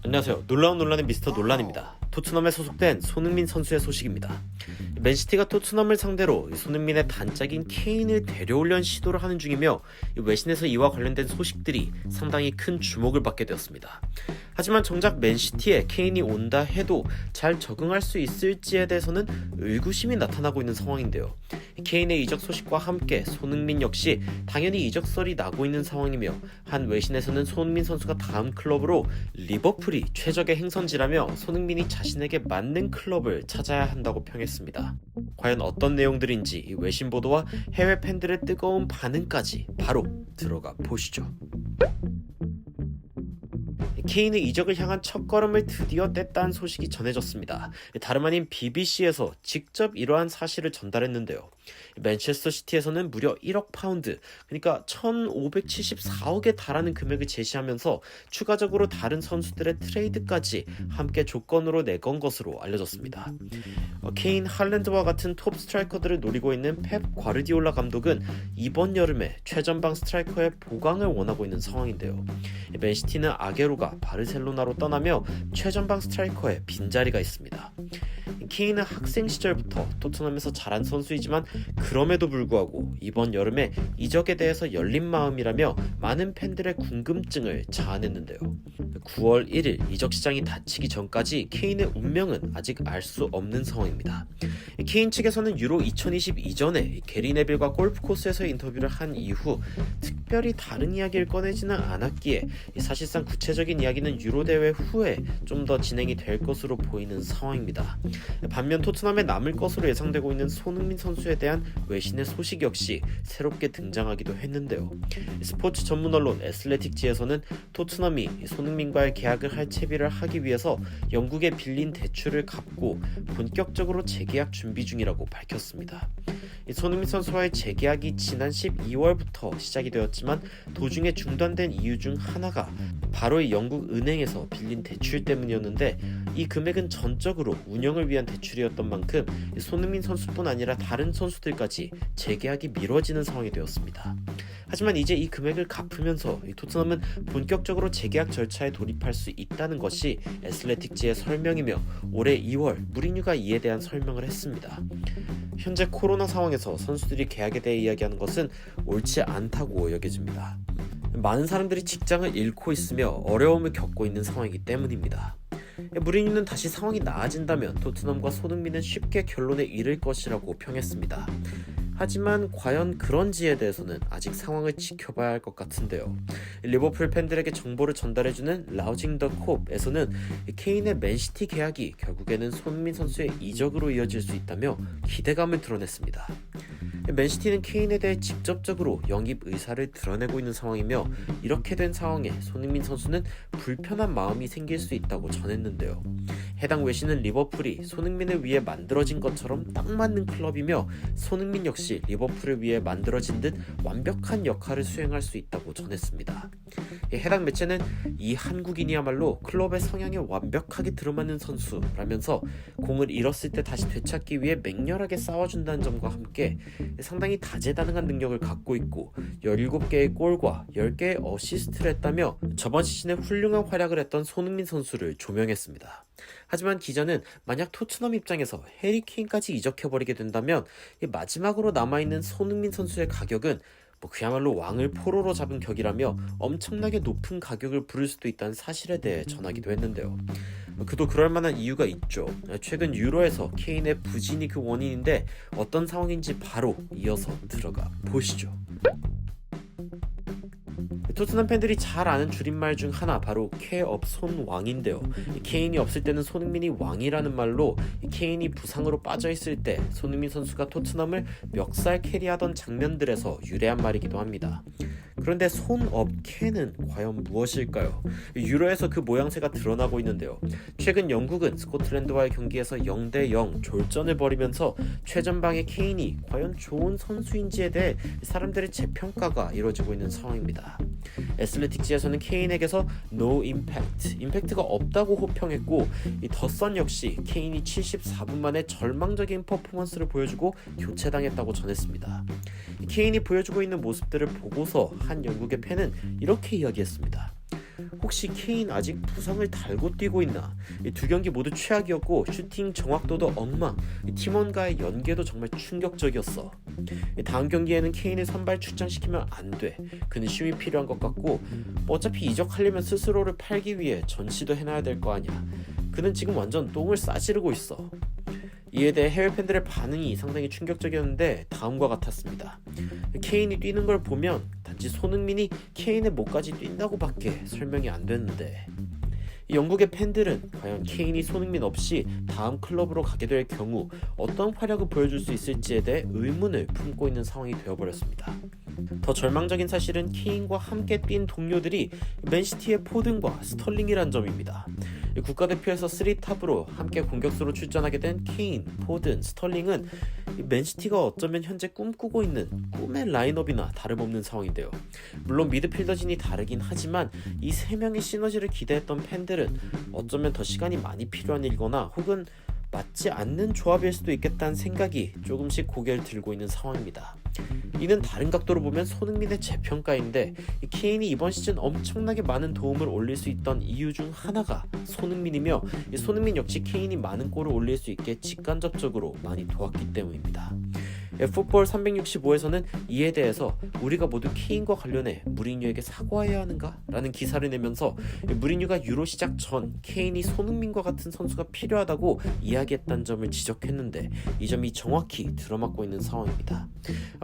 안녕하세요. 놀라운 논란의 미스터 논란입니다. 토트넘에 소속된 손흥민 선수의 소식입니다. 맨시티가 토트넘을 상대로 손흥민의 단짝인 케인을 데려오려는 시도를 하는 중이며 외신에서 이와 관련된 소식들이 상당히 큰 주목을 받게 되었습니다. 하지만 정작 맨시티에 케인이 온다 해도 잘 적응할 수 있을지에 대해서는 의구심이 나타나고 있는 상황인데요. 케인의 이적 소식과 함께 손흥민 역시 당연히 이적설이 나고 있는 상황이며 한 외신에서는 손흥민 선수가 다음 클럽으로 리버풀이 최적의 행선지라며 손흥민이 자신에게 맞는 클럽을 찾아야 한다고 평했습니다. 과연 어떤 내용들인지 이 외신 보도와 해외 팬들의 뜨거운 반응까지 바로 들어가 보시죠. 케인의 이적을 향한 첫걸음을 드디어 뗐다는 소식이 전해졌습니다. 다름 아닌 BBC에서 직접 이러한 사실을 전달했는데요. 맨체스터 시티에서는 무려 1억 파운드, 그러니까 1,574억에 달하는 금액을 제시하면서 추가적으로 다른 선수들의 트레이드까지 함께 조건으로 내건 것으로 알려졌습니다. 케인, 할랜드와 같은 톱 스트라이커들을 노리고 있는 펩 과르디올라 감독은 이번 여름에 최전방 스트라이커의 보강을 원하고 있는 상황인데요. 맨시티는 아게로가 바르셀로나로 떠나며 최전방 스트라이커의 빈자리가 있습니다. 케인은 학생 시절부터 토트넘에서 자란 선수이지만 그럼에도 불구하고 이번 여름에 이적에 대해서 열린 마음이라며 많은 팬들의 궁금증을 자아냈는데요. 9월 1일 이적 시장이 닫히기 전까지 케인의 운명은 아직 알 수 없는 상황입니다. 케인 측에서는 유로 2020 이전에 게리 네빌과 골프 코스에서 인터뷰를 한 이후 특별히 다른 이야기를 꺼내지는 않았기에 사실상 구체적인 이야기는 유로 대회 후에 좀 더 진행이 될 것으로 보이는 상황입니다. 반면 토트넘에 남을 것으로 예상되고 있는 손흥민 선수에 대한 외신의 소식 역시 새롭게 등장하기도 했는데요. 스포츠 전문 언론 애슬레틱지에서는 토트넘이 손흥민과의 계약을 할 채비를 하기 위해서 영국에 빌린 대출을 갚고 본격적으로 재계약 준비 중이라고 밝혔습니다. 손흥민 선수와의 재계약이 지난 12월부터 시작이 되었지만 도중에 중단된 이유 중 하나가 바로 이 영국 은행에서 빌린 대출 때문이었는데 이 금액은 전적으로 운영을 위한 대출이었던 만큼 손흥민 선수뿐 아니라 다른 선수들까지 재계약이 미뤄지는 상황이 되었습니다. 하지만 이제 이 금액을 갚으면서 토트넘은 본격적으로 재계약 절차에 돌입할 수 있다는 것이 애슬레틱지의 설명이며 올해 2월 무리뉴가 이에 대한 설명을 했습니다. 현재 코로나 상황에서 선수들이 계약에 대해 이야기하는 것은 옳지 않다고 여겨집니다. 많은 사람들이 직장을 잃고 있으며 어려움을 겪고 있는 상황이기 때문입니다. 무리뉴는 다시 상황이 나아진다면 토트넘과 손흥민은 쉽게 결론에 이를 것이라고 평했습니다. 하지만 과연 그런지에 대해서는 아직 상황을 지켜봐야 할 것 같은데요. 리버풀 팬들에게 정보를 전달해주는 라우징 더 콥에서는 케인의 맨시티 계약이 결국에는 손흥민 선수의 이적으로 이어질 수 있다며 기대감을 드러냈습니다. 맨시티는 케인에 대해 직접적으로 영입 의사를 드러내고 있는 상황이며 이렇게 된 상황에 손흥민 선수는 불편한 마음이 생길 수 있다고 전했는데요. 해당 외신은 리버풀이 손흥민을 위해 만들어진 것처럼 딱 맞는 클럽이며 손흥민 역시 리버풀을 위해 만들어진 듯 완벽한 역할을 수행할 수 있다고 전했습니다. 해당 매체는 이 한국인이야말로 클럽의 성향에 완벽하게 들어맞는 선수라면서 공을 잃었을 때 다시 되찾기 위해 맹렬하게 싸워준다는 점과 함께 상당히 다재다능한 능력을 갖고 있고 17개의 골과 10개의 어시스트를 했다며 저번 시즌에 훌륭한 활약을 했던 손흥민 선수를 조명했습니다. 하지만 기자는 만약 토트넘 입장에서 해리 케인까지 이적해버리게 된다면 마지막으로 남아있는 손흥민 선수의 가격은 그야말로 왕을 포로로 잡은 격이라며 엄청나게 높은 가격을 부를 수도 있다는 사실에 대해 전하기도 했는데요. 그도 그럴 만한 이유가 있죠. 최근 유로에서 케인의 부진이 그 원인인데 어떤 상황인지 바로 이어서 들어가 보시죠. 토트넘 팬들이 잘 아는 줄임말 중 하나 바로 케업 손왕인데요. 케인이 없을 때는 손흥민이 왕이라는 말로 케인이 부상으로 빠져있을 때 손흥민 선수가 토트넘을 멱살 캐리하던 장면들에서 유래한 말이기도 합니다. 그런데 손업캐는 과연 무엇일까요? 유로에서 그 모양새가 드러나고 있는데요. 최근 영국은 스코틀랜드와의 경기에서 0대0 졸전을 벌이면서 최전방의 케인이 과연 좋은 선수인지에 대해 사람들의 재평가가 이루어지고 있는 상황입니다. 애슬레틱지에서는 케인에게서 No Impact, 임팩트가 없다고 호평했고 이 더선 역시 케인이 74분 만에 절망적인 퍼포먼스를 보여주고 교체당했다고 전했습니다. 케인이 보여주고 있는 모습들을 보고서 한 영국의 팬은 이렇게 이야기했습니다. 혹시 케인 아직 부상을 달고 뛰고 있나? 두 경기 모두 최악이었고 슈팅 정확도도 엉망, 팀원과의 연계도 정말 충격적이었어. 다음 경기에는 케인을 선발 출장시키면 안 돼. 그는 쉼이 필요한 것 같고 어차피 이적하려면 스스로를 팔기 위해 전시도 해놔야 될 거 아니야. 그는 지금 완전 똥을 싸지르고 있어. 이에 대해 해외 팬들의 반응이 상당히 충격적이었는데 다음과 같았습니다. 케인이 뛰는 걸 보면 단지 손흥민이 케인의 목까지 뛴다고 밖에 설명이 안 됐는데, 영국의 팬들은 과연 케인이 손흥민 없이 다음 클럽으로 가게 될 경우 어떤 활약을 보여줄 수 있을지에 대해 의문을 품고 있는 상황이 되어버렸습니다. 더 절망적인 사실은 케인과 함께 뛴 동료들이 맨시티의 포든과 스털링이란 점입니다. 국가대표에서 3탑으로 함께 공격수로 출전하게 된 케인, 포든, 스털링은 맨시티가 어쩌면 현재 꿈꾸고 있는 꿈의 라인업이나 다름없는 상황인데요. 물론 미드필더진이 다르긴 하지만 이 세 명의 시너지를 기대했던 팬들은 어쩌면 더 시간이 많이 필요한 일거나 혹은 맞지 않는 조합일 수도 있겠다는 생각이 조금씩 고개를 들고 있는 상황입니다. 이는 다른 각도로 보면 손흥민의 재평가인데, 케인이 이번 시즌 엄청나게 많은 도움을 올릴 수 있던 이유 중 하나가 손흥민이며, 손흥민 역시 케인이 많은 골을 올릴 수 있게 직간접적으로 많이 도왔기 때문입니다. 풋볼 365에서는 이에 대해서 우리가 모두 케인과 관련해 무리뉴에게 사과해야 하는가? 라는 기사를 내면서 무리뉴가 유로 시작 전 케인이 손흥민과 같은 선수가 필요하다고 이야기했다는 점을 지적했는데, 이 점이 정확히 들어맞고 있는 상황입니다.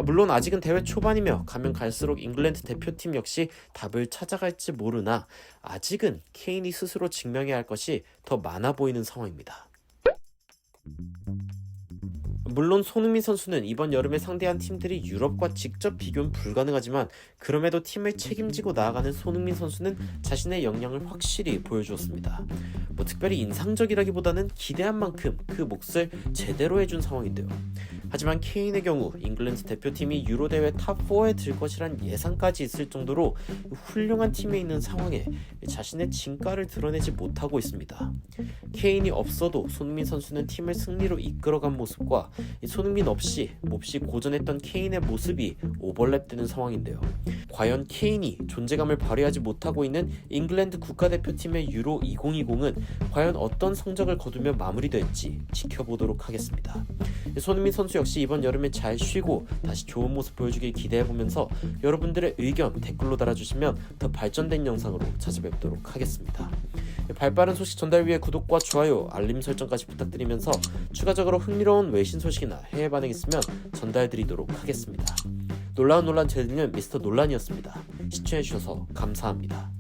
물론 아직은 대회 초반이며 가면 갈수록 잉글랜드 대표팀 역시 답을 찾아갈지 모르나 아직은 케인이 스스로 증명해야 할 것이 더 많아 보이는 상황입니다. 물론 손흥민 선수는 이번 여름에 상대한 팀들이 유럽과 직접 비교는 불가능하지만, 그럼에도 팀을 책임지고 나아가는 손흥민 선수는 자신의 역량을 확실히 보여주었습니다. 특별히 인상적이라기보다는 기대한 만큼 그 몫을 제대로 해준 상황인데요. 하지만 케인의 경우 잉글랜드 대표팀이 유로 대회 탑4에 들 것이란 예상까지 있을 정도로 훌륭한 팀에 있는 상황에 자신의 진가를 드러내지 못하고 있습니다. 케인이 없어도 손흥민 선수는 팀을 승리로 이끌어간 모습과 손흥민 없이 몹시 고전했던 케인의 모습이 오버랩되는 상황인데요. 과연 케인이 존재감을 발휘하지 못하고 있는 잉글랜드 국가대표팀의 유로 2020은 과연 어떤 성적을 거두며 마무리될지 지켜보도록 하겠습니다. 손흥민 선수 역시 이번 여름에 잘 쉬고 다시 좋은 모습 보여주길 기대해보면서 여러분들의 의견 댓글로 달아주시면 더 발전된 영상으로 찾아뵙도록 하겠습니다. 발빠른 소식 전달 위해 구독과 좋아요, 알림 설정까지 부탁드리면서 추가적으로 흥미로운 외신 소식이나 해외 반응 있으면 전달드리도록 하겠습니다. 놀라운 논란 제일는 미스터 논란이었습니다. 시청해주셔서 감사합니다.